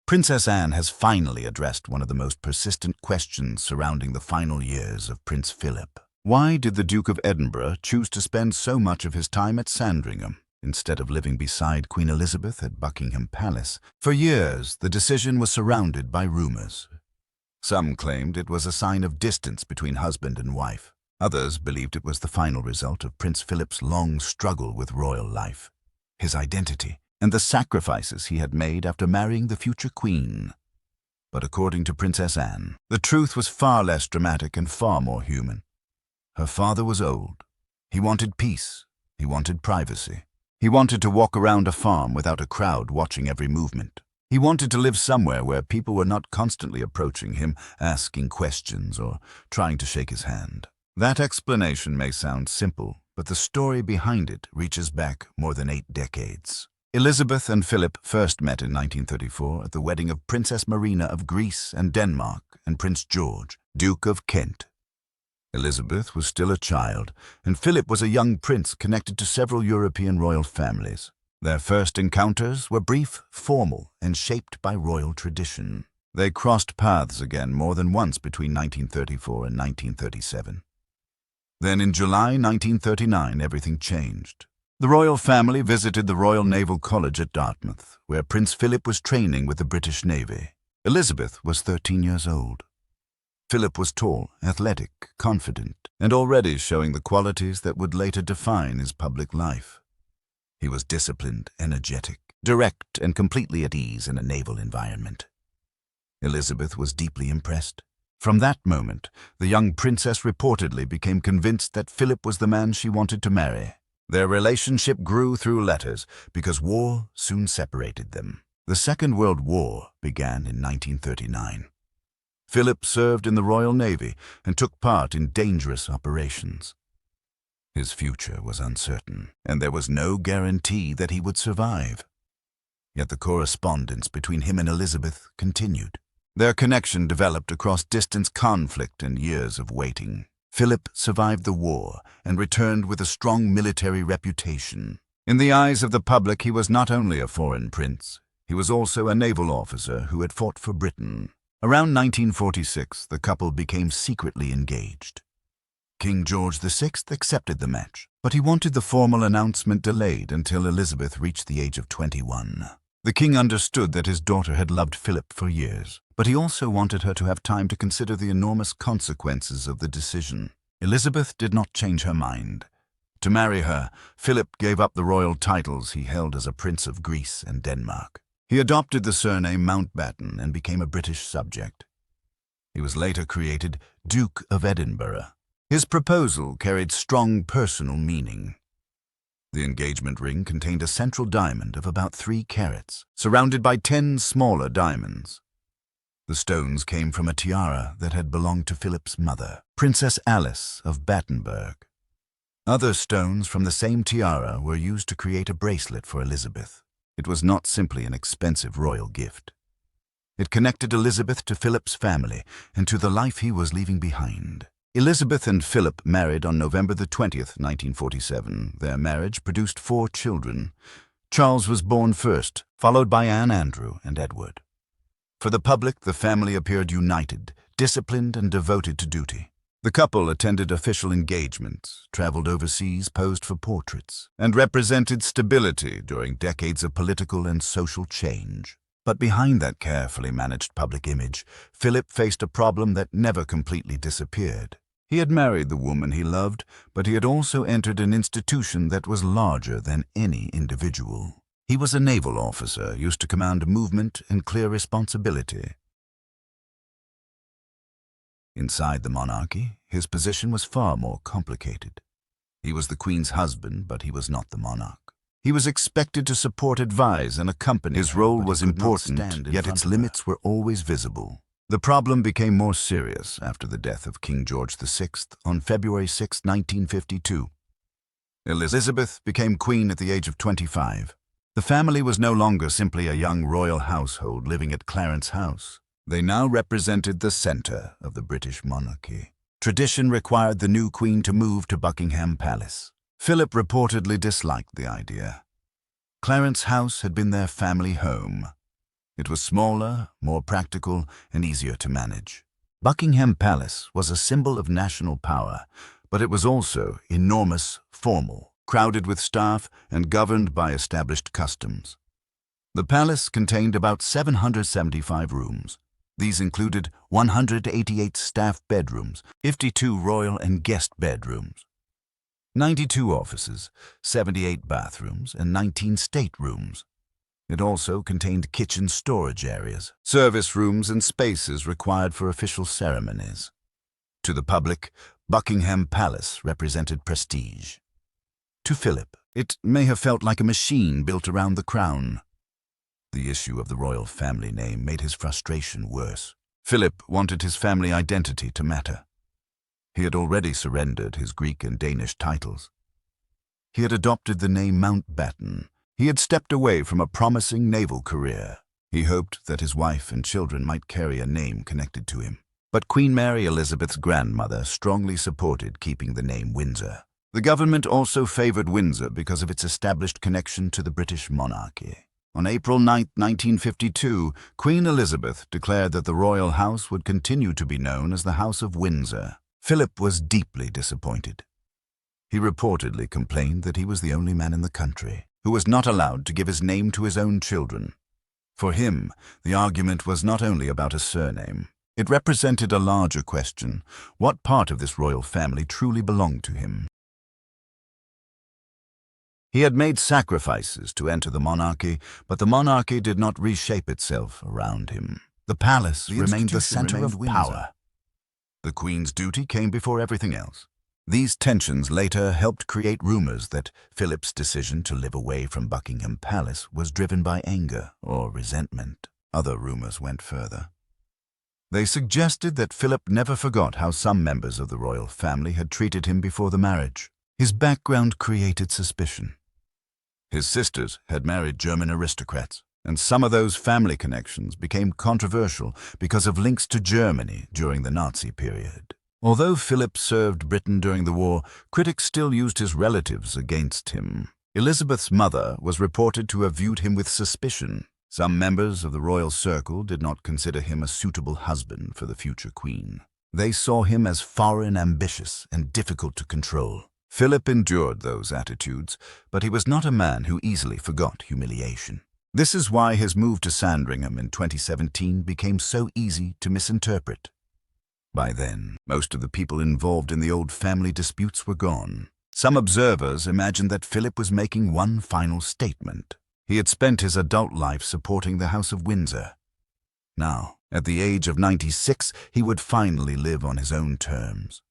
Princess Anne has finally addressed one of the most persistent questions surrounding the final years of Prince Philip. Why did the Duke of Edinburgh choose to spend so much of his time at Sandringham, instead of living beside Queen Elizabeth at Buckingham Palace? For years, the decision was surrounded by rumors. Some claimed it was a sign of distance between husband and wife. Others believed it was the final result of Prince Philip's long struggle with royal life, his identity, and the sacrifices he had made after marrying the future queen. But according to Princess Anne, the truth was far less dramatic and far more human. Her father was old. He wanted peace. He wanted privacy. He wanted to walk around a farm without a crowd watching every movement. He wanted to live somewhere where people were not constantly approaching him, asking questions, or trying to shake his hand. That explanation may sound simple, but the story behind it reaches back more than 8 decades. Elizabeth and Philip first met in 1934 at the wedding of Princess Marina of Greece and Denmark and Prince George, Duke of Kent. Elizabeth was still a child, and Philip was a young prince connected to several European royal families. Their first encounters were brief, formal, and shaped by royal tradition. They crossed paths again more than once between 1934 and 1937. Then in July 1939, everything changed. The royal family visited the Royal Naval College at Dartmouth, where Prince Philip was training with the British Navy. Elizabeth was 13 years old. Philip was tall, athletic, confident, and already showing the qualities that would later define his public life. He was disciplined, energetic, direct, and completely at ease in a naval environment. Elizabeth was deeply impressed. From that moment, the young princess reportedly became convinced that Philip was the man she wanted to marry. Their relationship grew through letters because war soon separated them. The Second World War began in 1939. Philip served in the Royal Navy and took part in dangerous operations. His future was uncertain, and there was no guarantee that he would survive. Yet the correspondence between him and Elizabeth continued. Their connection developed across distance conflict and years of waiting. Philip survived the war and returned with a strong military reputation. In the eyes of the public, he was not only a foreign prince, he was also a naval officer who had fought for Britain. Around 1946, the couple became secretly engaged. King George VI accepted the match, but he wanted the formal announcement delayed until Elizabeth reached the age of 21. The king understood that his daughter had loved Philip for years, but he also wanted her to have time to consider the enormous consequences of the decision. Elizabeth did not change her mind. To marry her, Philip gave up the royal titles he held as a prince of Greece and Denmark. He adopted the surname Mountbatten and became a British subject. He was later created Duke of Edinburgh. His proposal carried strong personal meaning. The engagement ring contained a central diamond of about 3 carats, surrounded by 10 smaller diamonds. The stones came from a tiara that had belonged to Philip's mother, Princess Alice of Battenberg. Other stones from the same tiara were used to create a bracelet for Elizabeth. It was not simply an expensive royal gift. It connected Elizabeth to Philip's family and to the life he was leaving behind. Elizabeth and Philip married on November 20th, 1947. Their marriage produced 4 children. Charles was born first, followed by Anne, Andrew, and Edward. For the public, the family appeared united, disciplined, and devoted to duty. The couple attended official engagements, traveled overseas, posed for portraits, and represented stability during decades of political and social change. But behind that carefully managed public image, Philip faced a problem that never completely disappeared. He had married the woman he loved, but he had also entered an institution that was larger than any individual. He was a naval officer used to command movement and clear responsibility. Inside the monarchy, his position was far more complicated. He was the Queen's husband, but he was not the monarch. He was expected to support, advise, and accompany. His role was important, yet its limits were always visible. The problem became more serious after the death of King George VI on February 6, 1952. Elizabeth became queen at the age of 25. The family was no longer simply a young royal household living at Clarence House. They now represented the center of the British monarchy. Tradition required the new queen to move to Buckingham Palace. Philip reportedly disliked the idea. Clarence House had been their family home. It was smaller, more practical, and easier to manage. Buckingham Palace was a symbol of national power, but it was also enormous, formal, crowded with staff, and governed by established customs. The palace contained about 775 rooms. These included 188 staff bedrooms, 52 royal and guest bedrooms, 92 offices, 78 bathrooms, and 19 staterooms. It also contained kitchen storage areas, service rooms, and spaces required for official ceremonies. To the public, Buckingham Palace represented prestige. To Philip, it may have felt like a machine built around the crown. The issue of the royal family name made his frustration worse. Philip wanted his family identity to matter. He had already surrendered his Greek and Danish titles. He had adopted the name Mountbatten. He had stepped away from a promising naval career. He hoped that his wife and children might carry a name connected to him. But Queen Mary Elizabeth's grandmother strongly supported keeping the name Windsor. The government also favored Windsor because of its established connection to the British monarchy. On April 9, 1952, Queen Elizabeth declared that the royal house would continue to be known as the House of Windsor. Philip was deeply disappointed. He reportedly complained that he was the only man in the country who was not allowed to give his name to his own children. For him, the argument was not only about a surname. It represented a larger question: what part of this royal family truly belonged to him? He had made sacrifices to enter the monarchy, but the monarchy did not reshape itself around him. The palace remained the center of power. The Queen's duty came before everything else. These tensions later helped create rumors that Philip's decision to live away from Buckingham Palace was driven by anger or resentment. Other rumors went further. They suggested that Philip never forgot how some members of the royal family had treated him before the marriage. His background created suspicion. His sisters had married German aristocrats, and some of those family connections became controversial because of links to Germany during the Nazi period. Although Philip served Britain during the war, critics still used his relatives against him. Elizabeth's mother was reported to have viewed him with suspicion. Some members of the royal circle did not consider him a suitable husband for the future queen. They saw him as foreign, ambitious, and difficult to control. Philip endured those attitudes, but he was not a man who easily forgot humiliation. This is why his move to Sandringham in 2017 became so easy to misinterpret. By then, most of the people involved in the old family disputes were gone. Some observers imagined that Philip was making one final statement. He had spent his adult life supporting the House of Windsor. Now, at the age of 96, he would finally live on his own terms.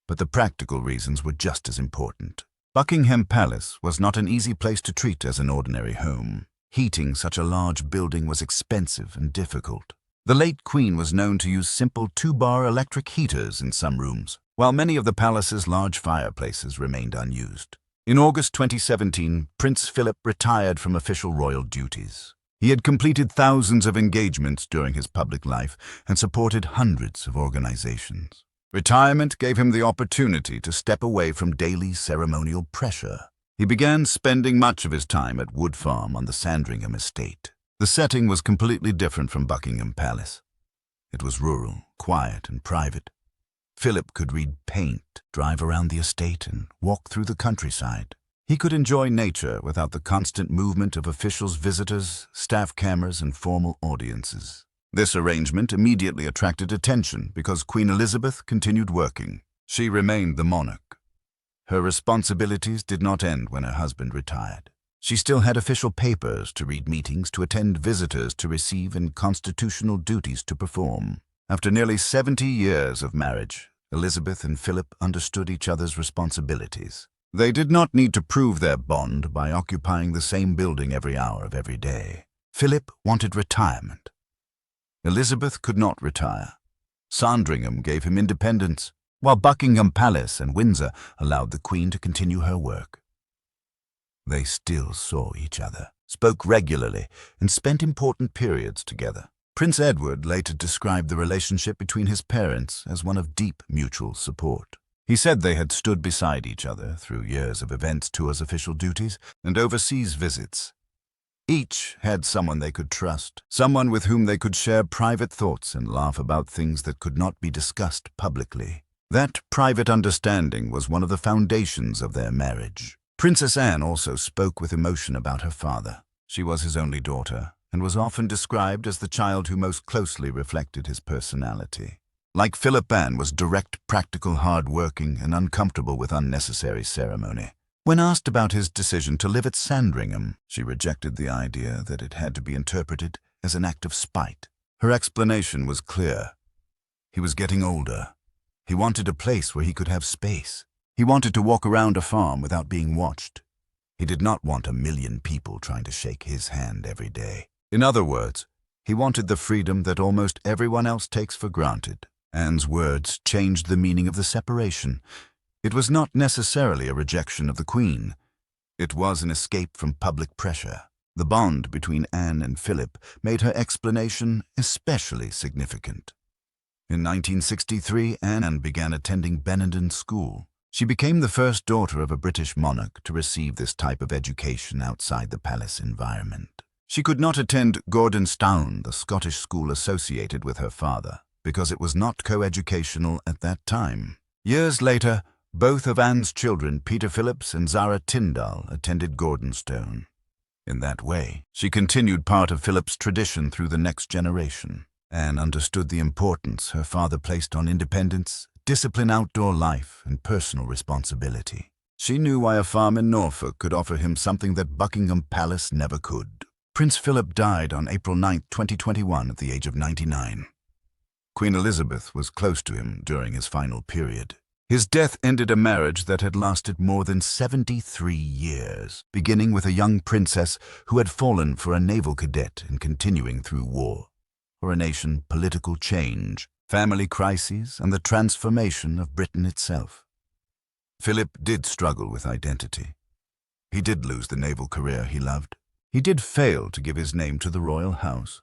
But the practical reasons were just as important. Buckingham Palace was not an easy place to treat as an ordinary home. Heating such a large building was expensive and difficult. The late Queen was known to use simple 2-bar electric heaters in some rooms, while many of the palace's large fireplaces remained unused. In August 2017, Prince Philip retired from official royal duties. He had completed thousands of engagements during his public life and supported hundreds of organizations. Retirement gave him the opportunity to step away from daily ceremonial pressure. He began spending much of his time at Wood Farm on the Sandringham estate. The setting was completely different from Buckingham Palace. It was rural, quiet, and private. Philip could read paint, drive around the estate, and walk through the countryside. He could enjoy nature without the constant movement of officials' visitors, staff cameras, and formal audiences. This arrangement immediately attracted attention because Queen Elizabeth continued working. She remained the monarch. Her responsibilities did not end when her husband retired. She still had official papers to read, meetings to attend, visitors to receive, and constitutional duties to perform. After nearly 70 years of marriage, Elizabeth and Philip understood each other's responsibilities. They did not need to prove their bond by occupying the same building every hour of every day. Philip wanted retirement. Elizabeth could not retire. Sandringham gave him independence, while Buckingham Palace and Windsor allowed the Queen to continue her work. They still saw each other, spoke regularly, and spent important periods together. Prince Edward later described the relationship between his parents as one of deep mutual support. He said they had stood beside each other through years of events, tours, official duties, and overseas visits. Each had someone they could trust, someone with whom they could share private thoughts and laugh about things that could not be discussed publicly. That private understanding was one of the foundations of their marriage. Princess Anne also spoke with emotion about her father. She was his only daughter, and was often described as the child who most closely reflected his personality. Like Philip, Anne was direct, practical, hard-working, and uncomfortable with unnecessary ceremony. When asked about his decision to live at Sandringham, she rejected the idea that it had to be interpreted as an act of spite. Her explanation was clear. He was getting older. He wanted a place where he could have space. He wanted to walk around a farm without being watched. He did not want 1,000,000 people trying to shake his hand every day. In other words, he wanted the freedom that almost everyone else takes for granted. Anne's words changed the meaning of the separation. It was not necessarily a rejection of the Queen. It was an escape from public pressure. The bond between Anne and Philip made her explanation especially significant. In 1963, Anne began attending Benenden School. She became the first daughter of a British monarch to receive this type of education outside the palace environment. She could not attend Gordonstown, the Scottish school associated with her father, because it was not co-educational at that time. Years later, both of Anne's children, Peter Phillips and Zara Tyndall, attended Gordonstown. In that way, she continued part of Philip's tradition through the next generation. Anne understood the importance her father placed on independence, discipline, outdoor life, and personal responsibility. She knew why a farm in Norfolk could offer him something that Buckingham Palace never could. Prince Philip died on April 9, 2021, at the age of 99. Queen Elizabeth was close to him during his final period. His death ended a marriage that had lasted more than 73 years, beginning with a young princess who had fallen for a naval cadet and continuing through war, coronation, political change, family crises, and the transformation of Britain itself. Philip did struggle with identity. He did lose the naval career he loved. He did fail to give his name to the royal house.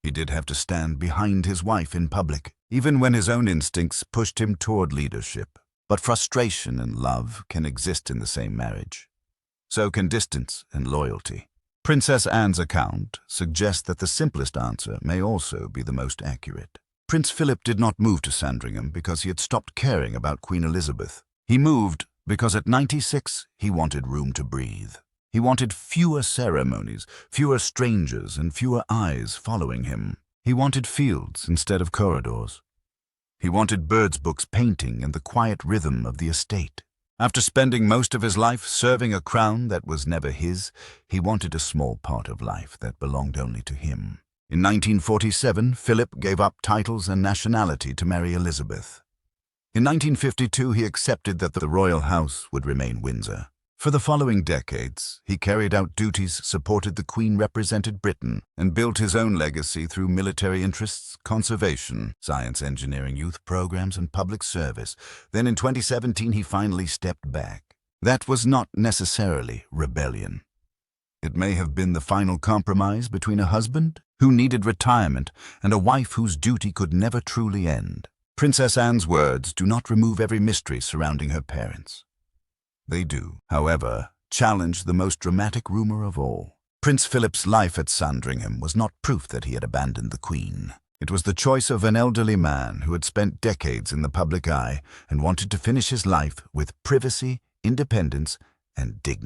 He did have to stand behind his wife in public, even when his own instincts pushed him toward leadership. But frustration and love can exist in the same marriage. So can distance and loyalty. Princess Anne's account suggests that the simplest answer may also be the most accurate. Prince Philip did not move to Sandringham because he had stopped caring about Queen Elizabeth. He moved because at 96 he wanted room to breathe. He wanted fewer ceremonies, fewer strangers, and fewer eyes following him. He wanted fields instead of corridors. He wanted birds' books, painting, and the quiet rhythm of the estate. After spending most of his life serving a crown that was never his, he wanted a small part of life that belonged only to him. In 1947, Philip gave up titles and nationality to marry Elizabeth. In 1952, he accepted that the royal house would remain Windsor. For the following decades, he carried out duties, supported the Queen, represented Britain, and built his own legacy through military interests, conservation, science, engineering, youth programs, and public service. Then in 2017, he finally stepped back. That was not necessarily rebellion. It may have been the final compromise between a husband who needed retirement and a wife whose duty could never truly end. Princess Anne's words do not remove every mystery surrounding her parents. They do, however, challenge the most dramatic rumor of all. Prince Philip's life at Sandringham was not proof that he had abandoned the Queen. It was the choice of an elderly man who had spent decades in the public eye and wanted to finish his life with privacy, independence, and dignity.